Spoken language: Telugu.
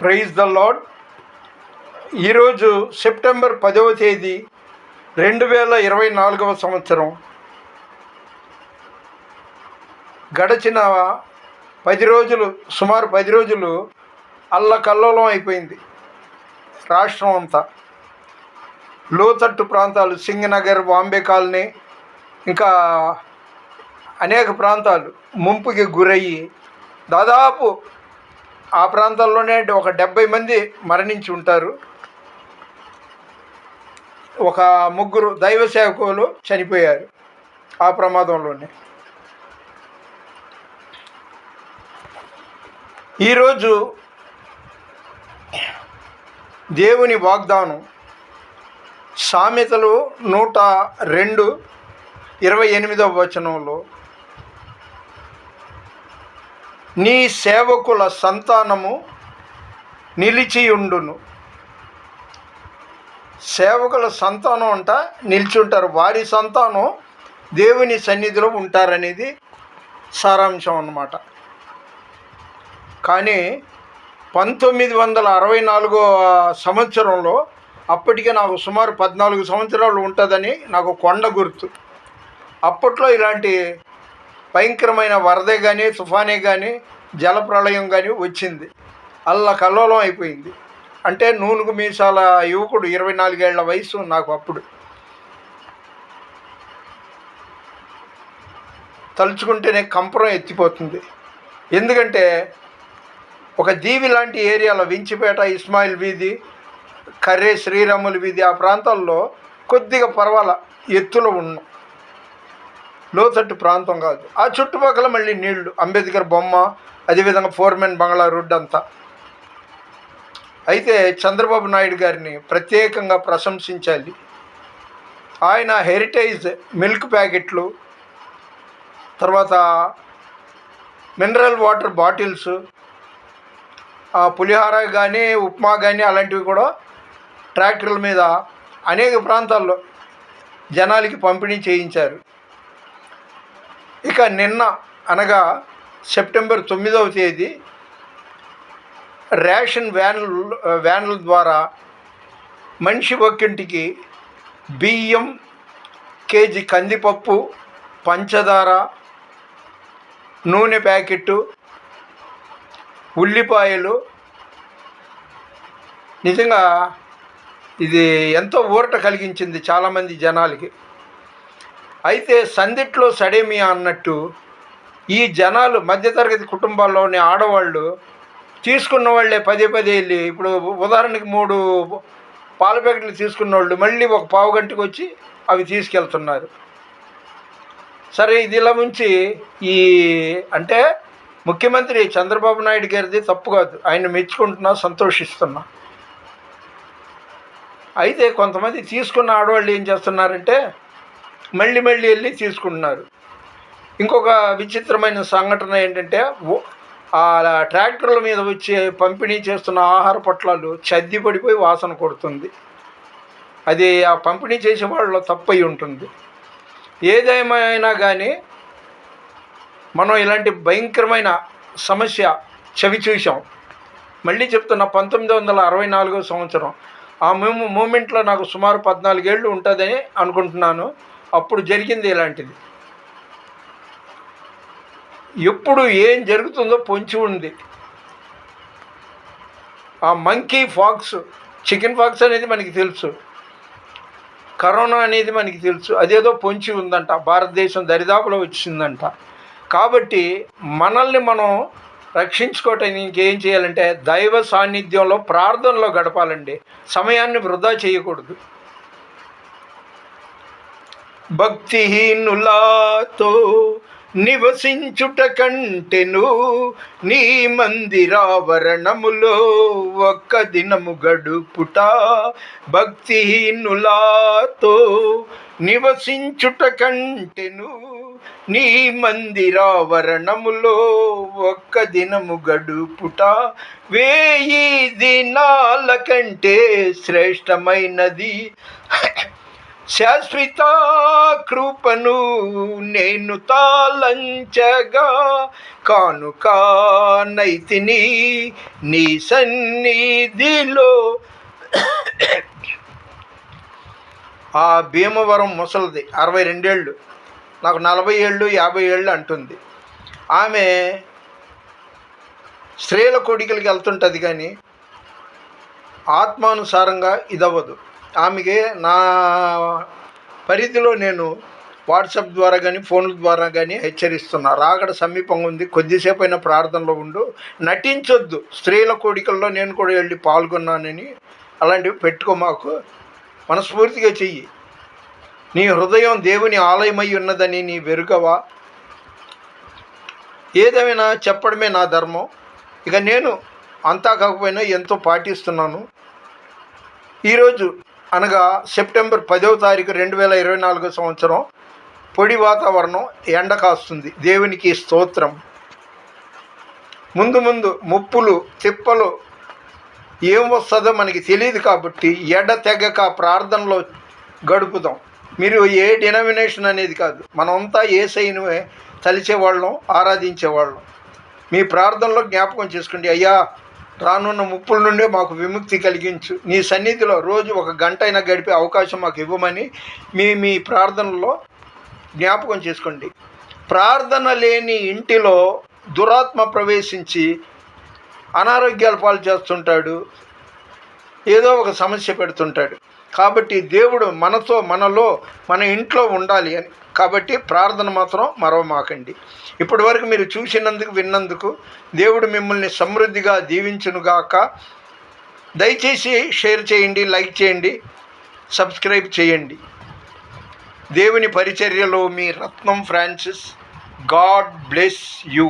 Praise the Lord. ఈరోజు సెప్టెంబర్ 10వ తేదీ 2024 సంవత్సరం. గడిచిన 10 రోజులు, సుమారు 10 రోజులు అల్లకల్లోలం అయిపోయింది రాష్ట్రం అంతా. లోతట్టు ప్రాంతాలు, సింగనగర్, బాంబే కాలనీ, ఇంకా అనేక ప్రాంతాలు ముంపుకి గురయ్యి దాదాపు ఆ ప్రాంతాల్లోనే ఒక 70 మంది మరణించి ఉంటారు. ఒక 3 దైవ సేవకులు చనిపోయారు ఆ ప్రమాదంలోనే. ఈరోజు దేవుని వాగ్దానం సామెతలు 102:28 వచనంలో, నీ సేవకుల సంతానము నిలిచియుండును. సేవకుల సంతానం అంట నిలిచి ఉంటారు, వారి సంతానం దేవుని సన్నిధిలో ఉంటారనేది సారాంశం అన్నమాట. కానీ 1964 సంవత్సరంలో, అప్పటికే నాకు సుమారు 14 సంవత్సరాలు ఉంటుందని నాకు కొండ గుర్తు. అప్పట్లో ఇలాంటి భయంకరమైన వరదే కానీ, తుఫానే కానీ, జలప్రళయం కానీ వచ్చింది. అల్లకల్లోలం అయిపోయింది. అంటే నూనుగు మీసాల యువకుడు, 24 ఏళ్ల వయసు నాకు అప్పుడు. తలుచుకుంటేనే కంపరం ఎత్తిపోతుంది. ఎందుకంటే ఒక దీవి లాంటి ఏరియాలో, వించిపేట, ఇస్మాయిల్ వీధి, కర్రే శ్రీరాములు వీధి, ఆ ప్రాంతాల్లో కొద్దిగా పర్వాల ఎత్తులో ఉన్నాం, లోతట్టు ప్రాంతం కాదు. ఆ చుట్టుపక్కల మళ్ళీ నీళ్లు, అంబేద్కర్ బొమ్మ, అదేవిధంగా ఫోర్మెన్ బంగ్లా రోడ్డు అంతా. అయితే చంద్రబాబు నాయుడు గారిని ప్రత్యేకంగా ప్రశంసించాలి. ఆయన హెరిటేజ్ మిల్క్ ప్యాకెట్లు, తర్వాత మినరల్ వాటర్ బాటిల్స్, పులిహార కానీ, ఉప్మా కానీ అలాంటివి కూడా ట్రాక్టర్ల మీద అనేక ప్రాంతాల్లో జనాలకి పంపిణీ చేయించారు. ఇక నిన్న అనగా సెప్టెంబర్ 9వ తేదీ రేషన్ వ్యాన్ల ద్వారా మనిషి ఒక్కింటికి బియ్యం, కేజీ కందిపప్పు, పంచదార, నూనె ప్యాకెట్టు, ఉల్లిపాయలు. నిజంగా ఇది ఎంతో ఊరట కలిగించింది చాలామంది జనాలకి. అయితే సందిట్లో సడేమియా అన్నట్టు ఈ జనాలు, మధ్యతరగతి కుటుంబాల్లోని ఆడవాళ్ళు తీసుకున్న వాళ్ళే పదే వెళ్ళి, ఇప్పుడు ఉదాహరణకి 3 పాల ప్యాకెట్లు తీసుకున్న వాళ్ళు మళ్ళీ ఒక పావు గంటకు వచ్చి అవి తీసుకెళ్తున్నారు. సరే, ఇది ఇలా ఉంచి అంటే ముఖ్యమంత్రి చంద్రబాబు నాయుడు గారిది తప్పు కాదు, ఆయన మెచ్చుకుంటున్నా, సంతోషిస్తున్నా. అయితే కొంతమంది తీసుకున్న ఆడవాళ్ళు ఏం చేస్తున్నారంటే మళ్ళీ వెళ్ళి తీసుకుంటున్నారు. ఇంకొక విచిత్రమైన సంఘటన ఏంటంటే, ఆ ట్రాక్టర్ల మీద వచ్చి పంపిణీ చేస్తున్న ఆహార పొట్లాలు చద్ది పడిపోయి వాసన కొడుతుంది. అది ఆ పంపిణీ చేసే వాళ్ళలో తప్పై ఉంటుంది. ఏదేమైనా కానీ మనం ఇలాంటి భయంకరమైన సమస్య చవి చూసాం. మళ్ళీ చెప్తున్నా, 1964 సంవత్సరం ఆ మూమెంట్లో నాకు సుమారు 14 ఏళ్ళు ఉంటుందని అనుకుంటున్నాను. అప్పుడు జరిగింది ఇలాంటిది. ఎప్పుడు ఏం జరుగుతుందో పొంచి ఉంది. ఆ మంకీ ఫాక్స్, చికెన్ ఫాక్స్ అనేది మనకి తెలుసు, కరోనా అనేది మనకి తెలుసు, అదేదో పొంచి ఉందంట, భారతదేశం దరిదాపులో వచ్చిందంట. కాబట్టి మనల్ని మనం రక్షించుకోవటానికి ఇంకేం చేయాలంటే దైవ సాన్నిధ్యంలో, ప్రార్థనలో గడపాలండి. సమయాన్ని వృధా చేయకూడదు. భక్తిహీనులతో నివసించుట కంటెను నీ మందిరావరణములో ఒక్క దినము గడుపుట. భక్తిహీనులతో నివసించుట కంటెను నీ మందిరావరణములో ఒక్క దినము గడుపుట 1000 దినాల కంటే శ్రేష్టమైనది. శాశ్వత కృపను నేను తాళంచగా కానుకానైతిని నీ సన్నిధిలో. ఆ భీమవరం ముసలిది 62 ఏళ్ళు, నాకు 40 ఏళ్ళు 50 ఏళ్ళు అంటుంది. ఆమె స్త్రీల కోడికలకి వెళ్తుంటుంది కానీ ఆత్మానుసారంగా ఇదవ్వదు. ఆమెకి నా పరిధిలో నేను వాట్సాప్ ద్వారా కానీ ఫోన్ల ద్వారా కానీ హెచ్చరిస్తున్నా, రాకడ సమీపంగా ఉంది, కొద్దిసేపు అయినా ప్రార్థనలో ఉండు, నటించొద్దు. స్త్రీల కోడికల్లో నేను కూడా వెళ్ళి పాల్గొన్నానని అలాంటివి పెట్టుకో, మాకు మనస్ఫూర్తిగా చెయ్యి. నీ హృదయం దేవుని ఆలయమై ఉన్నదని నీ వెరుగవా? ఏదేమైనా చెప్పడమే నా ధర్మం. ఇక నేను అంతా కాకపోయినా ఎంతో పాటిస్తున్నాను. ఈరోజు అనగా సెప్టెంబర్ 10వ తారీఖు 2024 సంవత్సరం, పొడి వాతావరణం, ఎండ కాస్తుంది. దేవునికి స్తోత్రం. ముందు ముందు ముప్పులు తిప్పలు ఏం వస్తుందో మనకి తెలియదు కాబట్టి తెగక ప్రార్థనలో గడుపుదాం. మీరు ఏ డినామినేషన్ అనేది కాదు, మనమంతా యేసయ్యను తలిచేవాళ్ళం, ఆరాధించేవాళ్ళం. మీ ప్రార్థనలో జ్ఞాపకం చేసుకోండి, అయ్యా రానున్న ముప్పుల నుండే మాకు విముక్తి కలిగించు, నీ సన్నిధిలో రోజు 1 గంట అయినా గడిపే అవకాశం మాకు ఇవ్వమని మీ ప్రార్థనలో జ్ఞాపకం చేసుకోండి. ప్రార్థన లేని ఇంటిలో దురాత్మ ప్రవేశించి అనారోగ్యాల పాలు చేస్తుంటాడు, ఏదో ఒక సమస్య పెడుతుంటాడు. కాబట్టి దేవుడు మనలో మన ఇంట్లో ఉండాలి అని, కాబట్టి ప్రార్థన మాత్రం మరవమాకండి. ఇప్పటి వరకు మీరు చూసినందుకు విన్నందుకు దేవుడు మిమ్మల్ని సమృద్ధిగా దీవించునుగాక. దయచేసి షేర్ చేయండి, లైక్ చేయండి, సబ్స్క్రైబ్ చేయండి. దేవుని పరిచర్యలో మీ రత్నం ఫ్రాన్సిస్. God bless you.